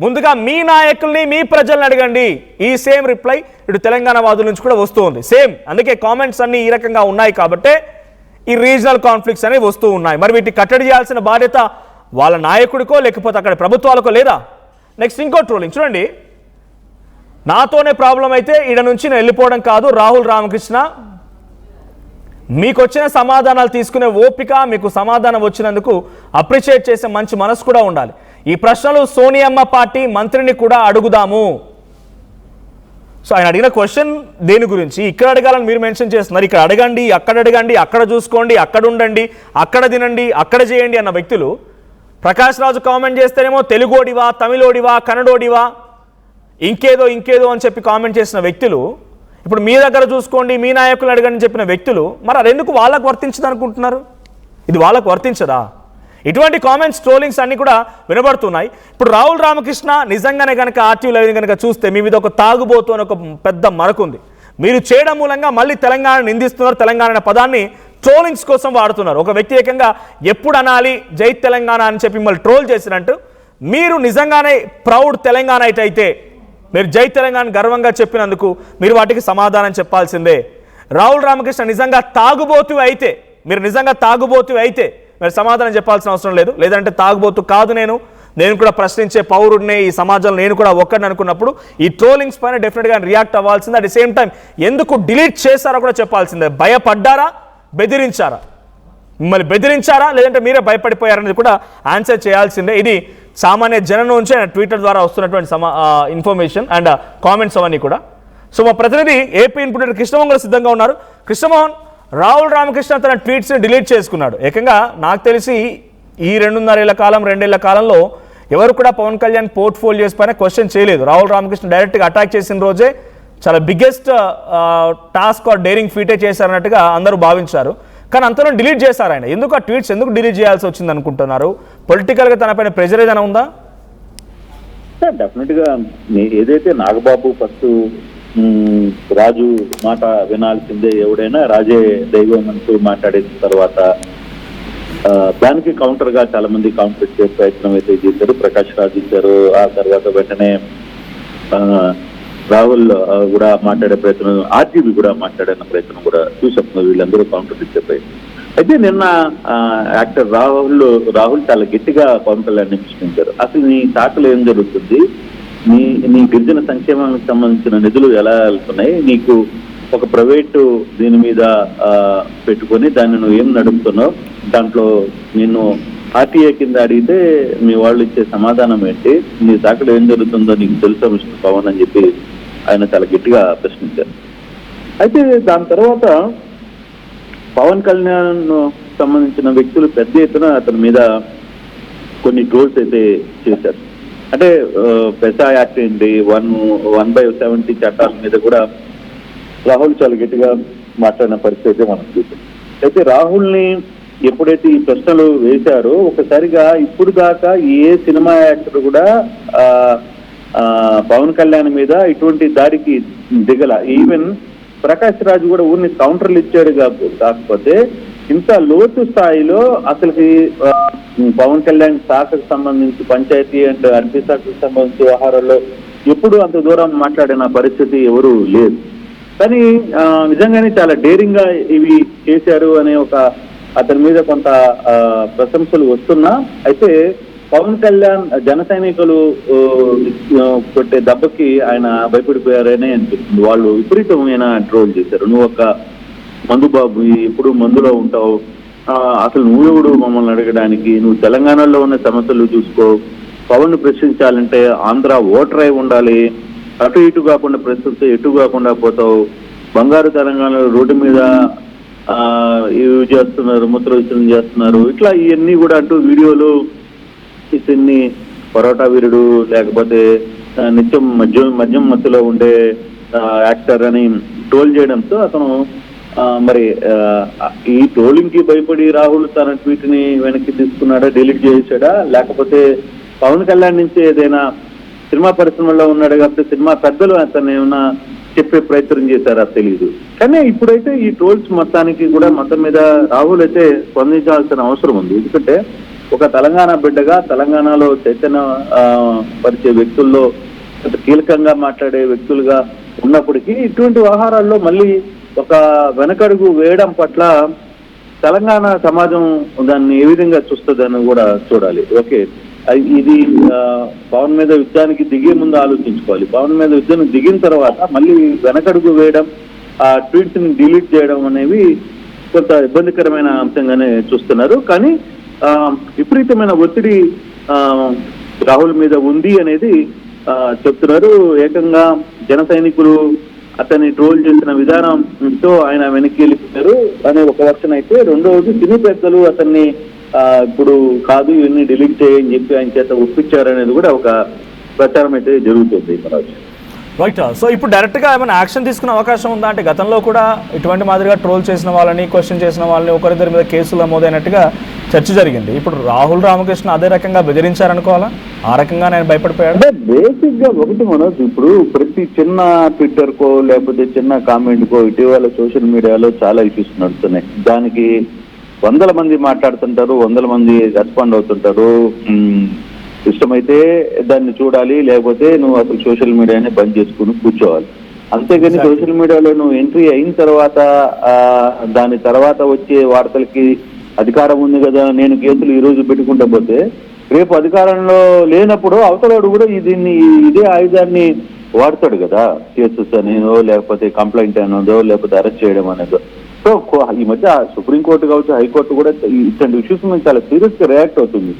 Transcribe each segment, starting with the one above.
ముందుగా మీ నాయకుల్ని మీ ప్రజల్ని అడగండి. ఈ సేమ్ రిప్లై ఇటు తెలంగాణ వాదుల నుంచి కూడా వస్తుంది సేమ్. అందుకే కామెంట్స్ అన్ని ఈ రకంగా ఉన్నాయి కాబట్టే ఈ రీజనల్ కాన్ఫ్లిక్ట్స్ అనేవి వస్తూ ఉన్నాయి. మరి వీటిని కట్టడి చేయాల్సిన బాధ్యత వాళ్ళ నాయకుడికో లేకపోతే అక్కడ ప్రభుత్వాలకో లేదా? నెక్స్ట్ ఇంకో ట్రోలింగ్ చూడండి. నాతోనే ప్రాబ్లం అయితే ఈడ నుంచి నేను వెళ్ళిపోవడం కాదు. రాహుల్ రామకృష్ణ, మీకు వచ్చిన సమాధానాలు తీసుకునే ఓపిక, మీకు సమాధానం వచ్చినందుకు అప్రిషియేట్ చేసే మంచి మనసు కూడా ఉండాలి. ఈ ప్రశ్నలు సోనియమ్మ పార్టీ మంత్రిని కూడా అడుగుదాము. సో ఆయన అడిగిన క్వశ్చన్ దేని గురించి? ఇక్కడ అడగాలని మీరు మెన్షన్ చేస్తున్నారు. ఇక్కడ అడగండి, అక్కడ చూసుకోండి, అక్కడ ఉండండి, అక్కడ తినండి, అక్కడ చేయండి అన్న వ్యక్తులు ప్రకాష్ రాజు కామెంట్ చేస్తేనేమో తెలుగోడివా, తమిళోడివా, కన్నడోడివా, ఇంకేదో అని చెప్పి కామెంట్ చేసిన వ్యక్తులు ఇప్పుడు మీ దగ్గర చూసుకోండి, మీ నాయకులు అడగని చెప్పిన వ్యక్తులు మరి అదెందుకు వాళ్ళకు వర్తించదు అనుకుంటున్నారు? ఇది వాళ్ళకు వర్తించదా? ఇటువంటి కామెంట్స్, ట్రోలింగ్స్ అన్ని కూడా వినబడుతున్నాయి. ఇప్పుడు రాహుల్ రామకృష్ణ నిజంగానే కనుక ఆర్టీవీ లైవ్ కనుక చూస్తే మీ మీద ఒక తాగుబోతు అని ఒక పెద్ద మరకుంది. మీరు చేయడం మూలంగా మళ్ళీ తెలంగాణ నిందిస్తున్నారు. తెలంగాణ అనే పదాన్ని ట్రోలింగ్స్ కోసం వాడుతున్నారు. ఒక వ్యక్తి ఏకంగా ఎప్పుడు అనాలి జై తెలంగాణ అని చెప్పి మిమ్మల్ని ట్రోల్ చేసినట్టు, మీరు నిజంగానే ప్రౌడ్ తెలంగాణ అయితే మీరు జై తెలంగాణ గర్వంగా చెప్పినందుకు మీరు వాటికి సమాధానం చెప్పాల్సిందే. రాహుల్ రామకృష్ణ నిజంగా తాగుబోతు అయితే, మీరు నిజంగా తాగుబోతు అయితే మీరు సమాధానం చెప్పాల్సిన అవసరం లేదు. లేదంటే తాగుబోతు కాదు నేను కూడా ప్రశ్నించే పౌరుడినే, ఈ సమాజంలో నేను కూడా ఒక్కడిని అనుకున్నప్పుడు ఈ ట్రోలింగ్స్ పైన డెఫినెట్గా రియాక్ట్ అవ్వాల్సిందే. అట్ ది సేమ్ టైం ఎందుకు డిలీట్ చేశారో కూడా చెప్పాల్సిందే. భయపడ్డారా, బెదిరించారా? మిమ్మల్ని బెదిరించారా లేదంటే మీరే భయపడిపోయారనేది కూడా ఆన్సర్ చేయాల్సిందే. ఇది సామాన్య జనం నుంచి ట్విట్టర్ ద్వారా వస్తున్నటువంటి ఇన్ఫర్మేషన్ అండ్ కామెంట్స్ అవన్నీ కూడా. సో మా ప్రతినిధి ఏపీ ఇన్పుట్ కృష్ణమోహన్ కూడా సిద్ధంగా ఉన్నారు. కృష్ణమోహన్, రాహుల్ రామకృష్ణ తన ట్వీట్స్ని డిలీట్ చేసుకున్నాడు. ఏకంగా నాకు తెలిసి ఈ 2.5 కాలంలో ఎవరు కూడా పవన్ కళ్యాణ్ పోర్ట్ఫోలియోస్ పైన క్వశ్చన్ చేయలేదు. రాహుల్ రామకృష్ణ డైరెక్ట్గా అటాక్ చేసిన రోజే చాలా బిగ్గెస్ట్ టాస్క్ ఆర్ డేరింగ్ ఫీటే చేశారన్నట్టుగా అందరూ భావించారు. కానీ అంతలో డిలీట్ చేశారు ఆయన. ఎందుకు ఆ ట్వీట్స్ ఎందుకు డిలీట్ చేయాల్సి వచ్చింది అనుకుంటున్నారు? పొలిటికల్గా తనపైన ప్రెజర్ ఏదైనా ఉందా? డెఫినెట్ గా ఏదైతే నాగబాబు ఫస్ట్ రాజు మాట వినాల్సిందే, ఎవడైనా రాజే దైవం అంటూ మాట్లాడిన తర్వాత దానికి కౌంటర్ గా చాలా మంది కౌంటర్ ఇచ్చే ప్రయత్నం అయితే చేశారు. ప్రకాష్ రాజు ఇచ్చారు. ఆ తర్వాత వెంటనే రాహుల్ కూడా మాట్లాడే ప్రయత్నం, ఆర్జీబీ కూడా మాట్లాడిన ప్రయత్నం కూడా చూసాం. వీళ్ళందరూ కౌంటర్ ఇచ్చే ప్రయత్నం అయితే నిన్న యాక్టర్ రాహుల్ చాలా గట్టిగా పవన్ కళ్యాణ్ ప్రశ్నించారు. అసలు నీ శాఖలో ఏం జరుగుతుంది? నీ గిరిజన సంక్షేమానికి సంబంధించిన నిధులు ఎలా వెళ్తున్నాయి? నీకు ఒక ప్రైవేటు దీని మీద పెట్టుకొని దాన్ని నువ్వు ఏం నడుపుతున్నావు? దాంట్లో నిన్ను ఆర్టీఏ కింద అడిగితే మీ వాళ్ళు ఇచ్చే సమాధానం ఏంటి? నీ శాఖలో ఏం జరుగుతుందో నీకు తెలుసా మిస్టర్ పవన్ అని చెప్పి ఆయన చాలా గట్టిగా ప్రశ్నించారు. అయితే దాని తర్వాత పవన్ కళ్యాణ్ సంబంధించిన వ్యక్తులు పెద్ద ఎత్తున అతని మీద కొన్ని ట్రోల్స్ అయితే చేశారు. అంటే పెసా యాక్ట్ ఏంటి, 1/70 చట్టాల మీద కూడా రాహుల్ చాలా గట్టిగా మాట్లాడిన పరిస్థితి అయితే మనం చూసాం. అయితే రాహుల్ని ఎప్పుడైతే ఈ ప్రశ్నలు వేశారో ఒకసారిగా ఇప్పుడు దాకా ఏ సినిమా యాక్టర్ కూడా పవన్ కళ్యాణ్ మీద ఇటువంటి దాడికి దిగల. ఈవెన్ ప్రకాష్ రాజు కూడా ఊరిని కౌంటర్లు ఇచ్చాడు. కాకపోతే ఇంత లోతు స్థాయిలో అసలుకి పవన్ కళ్యాణ్ శాఖకు సంబంధించి పంచాయతీ అండ్ అర్బీ శాఖకు సంబంధించి వ్యవహారాల్లో ఎప్పుడు అంత దూరం మాట్లాడిన పరిస్థితి ఎవరు లేదు. కానీ నిజంగానే చాలా డేరింగ్ గా ఇవి చేశారు అనే ఒక అతని మీద కొంత ప్రశంసలు వస్తున్నా, అయితే పవన్ కళ్యాణ్ జన సైనికులు కొట్టే దెబ్బకి ఆయన భయపడిపోయారనే అనిపిస్తుంది. వాళ్ళు విపరీతమైన ట్రోల్ చేశారు. నువ్వు ఒక మందు బాబు, ఎప్పుడు మందులో ఉంటావు, అసలు నువ్వెవడు మమ్మల్ని అడగడానికి? నువ్వు తెలంగాణలో ఉన్న సమస్యలు చూసుకో. పవన్ ప్రశ్నించాలంటే ఆంధ్ర ఓటర్ అయి ఉండాలి. అటు ఇటు కాకుండా ప్రశ్నిస్తే ఎటు కాకుండా పోతావు. బంగారు తెలంగాణ రోడ్డు మీద ఇవి చేస్తున్నారు, మూత్ర విసర్జన చేస్తున్నారు. ఇట్లా ఇవన్నీ కూడా అంటూ వీడియోలు ఇన్ని పరోటా వీరుడు లేకపోతే నిత్యం మద్యం మత్తులో ఉండే యాక్టర్ అని ట్రోల్ చేయడంతో అతను మరి ఈ ట్రోలింగ్ కి భయపడి రాహుల్ తన ట్వీట్ ని వెనక్కి తీసుకున్నాడా, డిలీట్ చేసాడా, లేకపోతే పవన్ కళ్యాణ్ నుంచి ఏదైనా సినిమా పరిశ్రమలో ఉన్నాడు కాబట్టి సినిమా పెద్దలు అతను ఏమైనా చెప్పే ప్రయత్నం చేశారా తెలియదు. కానీ ఇప్పుడైతే ఈ ట్రోల్స్ మొత్తానికి కూడా మొత్తం మీద రాహుల్ అయితే స్పందించాల్సిన అవసరం ఉంది. ఎందుకంటే ఒక తెలంగాణ బిడ్డగా తెలంగాణలో చైతన్య పరిచే వ్యక్తుల్లో కీలకంగా మాట్లాడే వ్యక్తులుగా ఉన్నప్పటికీ ఇటువంటి వ్యవహారాల్లో మళ్ళీ ఒక వెనకడుగు వేయడం పట్ల తెలంగాణ సమాజం దాన్ని ఏ విధంగా చూస్తుందని కూడా చూడాలి. ఓకే, ఇది పవన్ మీద యుద్ధానికి దిగే ముందు ఆలోచించుకోవాలి. పవన్ మీద యుద్ధానికి దిగిన తర్వాత మళ్ళీ వెనకడుగు వేయడం, ఆ ట్వీట్స్ ని డిలీట్ చేయడం అనేవి కొంత ఇబ్బందికరమైన అంశంగానే చూస్తున్నారు. కానీ విపరీతమైన ఒత్తిడి రాహుల్ మీద ఉంది అనేది చెప్తున్నారు. ఏకంగా జన సైనికులు అతన్ని ట్రోల్ చేసిన విధానంతో ఆయన వెనక్కి వెళ్ళిపోయారు అనే ఒక వర్షన్ అయితే, రెండవది సినీ పెద్దలు అతన్ని ఇప్పుడు కాదు ఇవన్నీ డిలీట్ చేయని చెప్పి ఆయన చేత ఒప్పించారనేది కూడా ఒక ప్రచారం అయితే జరుగుతుంది. రైట్. సో ఇప్పుడు డైరెక్ట్గా ఏమైనా యాక్షన్ తీసుకునే అవకాశం ఉందా? అంటే గతంలో కూడా ఇటువంటి మాదిరిగా ట్రోల్ చేసిన వాళ్ళని, క్వశ్చన్ చేసిన వాళ్ళని ఒకరిద్దరి మీద కేసులు నమోదైనట్టుగా చర్చ జరిగింది. ఇప్పుడు రాహుల్ రామకృష్ణ అదే రకంగా బెదిరించారనుకోవాలా? ఆ రకంగా నేను భయపడిపోయాడు. అంటే బేసిక్ గా ఒకటి మనోజ్, ఇప్పుడు ప్రతి చిన్న ట్విట్టర్ కో లేకపోతే చిన్న కామెంట్ కో ఇటీవల సోషల్ మీడియాలో చాలా ఇష్యూస్ నడుస్తున్నాయి. దానికి వందల మంది మాట్లాడుతుంటారు, వందల మంది రెస్పాండ్ అవుతుంటారు. ఇష్టమైతే దాన్ని చూడాలి, లేకపోతే నువ్వు అసలు సోషల్ మీడియాని బంద్ చేసుకుని కూర్చోవాలి. అంతేగాని సోషల్ మీడియాలో నువ్వు ఎంట్రీ అయిన తర్వాత దాని తర్వాత వచ్చే వార్తలకి అధికారం ఉంది కదా, నేను కేసులు ఈ రోజు పెట్టుకుంటా పోతే రేపు అధికారంలో లేనప్పుడు అవతలాడు కూడా ఇదే ఆయుధాన్ని వాడతాడు కదా, కేసెస్ అనేదో లేకపోతే కంప్లైంట్ అనేదో లేకపోతే అరెస్ట్ చేయడం అనేదో. సో ఈ మధ్య సుప్రీంకోర్టు కావచ్చు, హైకోర్టు కూడా ఇట్లాంటి ఇష్యూస్ మీద చాలా సీరియస్ గా రియాక్ట్ అవుతుంది.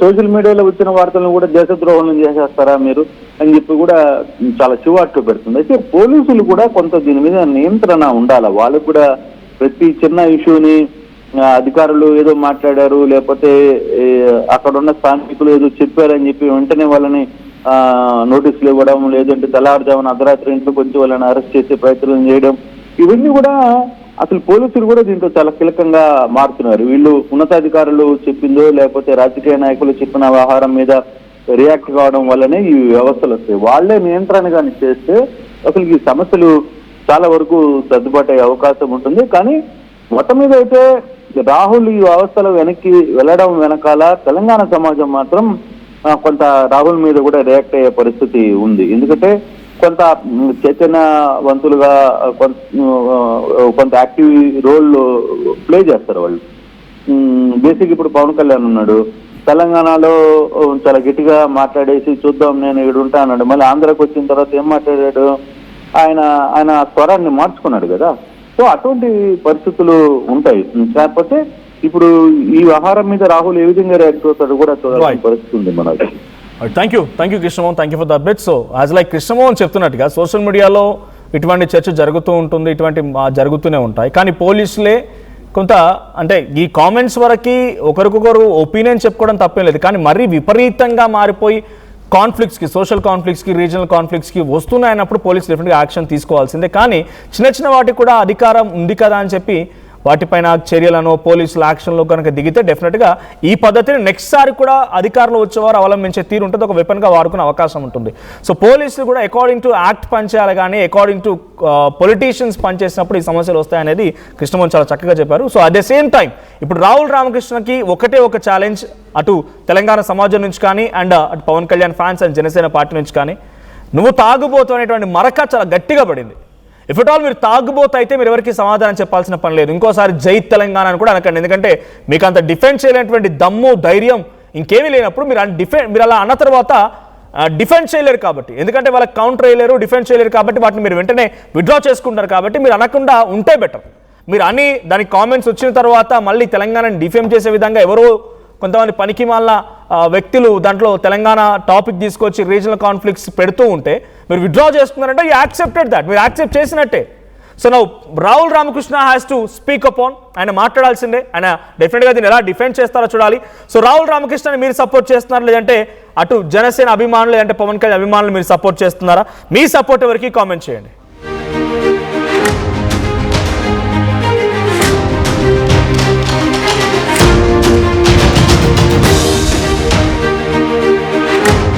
సోషల్ మీడియాలో వచ్చిన వార్తలను కూడా దేశద్రోహం చేసేస్తారా మీరు అని చెప్పి కూడా చాలా చివాట్లు పెడుతుంది. అయితే పోలీసులు కూడా కొంత దీని మీద నియంత్రణ ఉండాలి. వాళ్ళకు కూడా ప్రతి చిన్న ఇష్యూని అధికారులు ఏదో మాట్లాడారు, లేకపోతే అక్కడ ఉన్న స్థానికులు ఏదో చెప్పారని చెప్పి వెంటనే వాళ్ళని నోటీసులు ఇవ్వడం, లేదంటే తెల్లారుజామున అర్ధరాత్రి ఇంట్లోకి వచ్చి వాళ్ళని అరెస్ట్ చేసే ప్రయత్నం చేయడం, ఇవన్నీ కూడా అసలు పోలీసులు కూడా దీంట్లో చాలా కీలకంగా మారుతున్నారు. వీళ్ళు ఉన్నతాధికారులు చెప్పిందో లేకపోతే రాజకీయ నాయకులు చెప్పిన వ్యవహారం మీద రియాక్ట్ కావడం వల్లనే ఈ వ్యవస్థలు వస్తాయి. వాళ్లే నియంత్రణ కానీ చేస్తే అసలు ఈ సమస్యలు చాలా వరకు సర్దుబాటు అయ్యే అవకాశం ఉంటుంది. కానీ మొత్తం మీద అయితే రాహుల్ ఈ వ్యవస్థలో వెనక్కి వెళ్ళడం వెనకాల తెలంగాణ సమాజం మాత్రం కొంత రాహుల్ మీద కూడా రియాక్ట్ అయ్యే పరిస్థితి ఉంది. ఎందుకంటే కొంత చైతన్యవంతులుగా కొంత యాక్టివ్ రోల్ ప్లే చేస్తారు వాళ్ళు. బేసిక్ ఇప్పుడు పవన్ కళ్యాణ్ ఉన్నాడు, తెలంగాణలో చాలా గట్టిగా మాట్లాడేసి చూద్దాం నేను ఇక్కడ ఉంటా అన్నాడు. మళ్ళీ ఆంధ్రాకి వచ్చిన తర్వాత ఏం మాట్లాడాడు, ఆయన స్వరాన్ని మార్చుకున్నాడు కదా. సో అటువంటి పరిస్థితులు ఉంటాయి. కాకపోతే ఇప్పుడు ఈ వ్యవహారం మీద రాహుల్ ఏ విధంగా రియాక్ట్ అవుతాడు కూడా చూడాల్సిన పరిస్థితి ఉంది మనకి. Thank you Krishnamohan, thank you for the update. So as like Krishnamohan చెప్తున్నట్టుగా సోషల్ మీడియాలో ఇటువంటి చర్చ జరుగుతూ ఉంటుంది, ఇటువంటి జరుగుతూనే ఉంటాయి. కానీ పోలీసులే కొంత అంటే ఈ కామెంట్స్ వరకు ఒకరికొకరు ఒపీనియన్ చెప్పుకోవడం తప్పేం లేదు. కానీ మరీ విపరీతంగా మారిపోయి కాన్ఫ్లిక్ట్స్కి, సోషల్ కాన్ఫ్లిక్ట్స్కి, రీజనల్ కాన్ఫ్లిక్ట్స్కి వస్తున్నాయన్నప్పుడు పోలీసు డెఫినెట్గా యాక్షన్ తీసుకోవాల్సిందే. కానీ చిన్న వాటికి కూడా అధికారం ఉంది కదా అని చెప్పి వాటిపైన చర్యలను పోలీసుల యాక్షన్లో కనుక దిగితే డెఫినెట్గా ఈ పద్ధతిని నెక్స్ట్ సారి కూడా అధికారులు వచ్చేవారు అవలంబించే తీరు ఉంటుంది, ఒక వెపన్గా వాడుకునే అవకాశం ఉంటుంది. సో పోలీసులు కూడా అకార్డింగ్ టు యాక్ట్ పనిచేయాలి, కానీ అకార్డింగ్ టు పొలిటీషియన్స్ పనిచేసినప్పుడు ఈ సమస్యలు వస్తాయనేది కృష్ణమోహన్ చాలా చక్కగా చెప్పారు. So at the same time ఇప్పుడు రాహుల్ రామకృష్ణకి ఒక ఛాలెంజ్ అటు తెలంగాణ సమాజం నుంచి కానీ అండ్ అటు Pawan Kalyan fans and Janasena party నుంచి కానీ, నువ్వు తాగుబోతు అనేటువంటి మరక చాలా గట్టిగా పడింది. ఇఫ్ ఇట్ ఆల్ మీరు తాగుబోతు అయితే మీరు ఎవరికి సమాధానం చెప్పాల్సిన పని లేదు. ఇంకోసారి జై తెలంగాణ అని కూడా అనకండి, ఎందుకంటే మీకు అంత డిఫెండ్ చేయలేనటువంటి దమ్ము ధైర్యం ఇంకేమీ లేనప్పుడు మీరు అలా అన్న తర్వాత డిఫెండ్ చేయలేరు కాబట్టి, ఎందుకంటే వాళ్ళకి కౌంటర్ చేయలేరు, డిఫెండ్ చేయలేరు కాబట్టి వాటిని మీరు వెంటనే విత్డ్రా చేసుకుంటారు. కాబట్టి మీరు అనకుండా ఉంటే బెటర్. మీరు అని దానికి కామెంట్స్ వచ్చిన తర్వాత మళ్ళీ తెలంగాణని డిఫేమ్ చేసే విధంగా ఎవరో కొంతమంది పనికి మాల వ్యక్తులు దాంట్లో తెలంగాణ టాపిక్ తీసుకొచ్చి రీజనల్ కాన్ఫ్లిక్ట్స్ పెడుతూ ఉంటే మీరు విత్డ్రా చేసుకున్నారంటే యూ యాక్సెప్టెడ్ దట్, మీరు యాక్సెప్ట్ చేసినట్టే. So now Rahul Ramakrishna has to speak upon, ఆయన మాట్లాడాల్సిందే. ఆయన డెఫినెట్గా దీన్ని ఎలా డిఫెండ్ చేస్తారో చూడాలి. సో రాహుల్ రామకృష్ణని మీరు సపోర్ట్ చేస్తున్నారు, లేదంటే అటు జనసేన అభిమానులు లేదంటే పవన్ కళ్యాణ్ అభిమానులు మీరు సపోర్ట్ చేస్తున్నారా? మీ సపోర్ట్ ఎవరికి కామెంట్ చేయండి.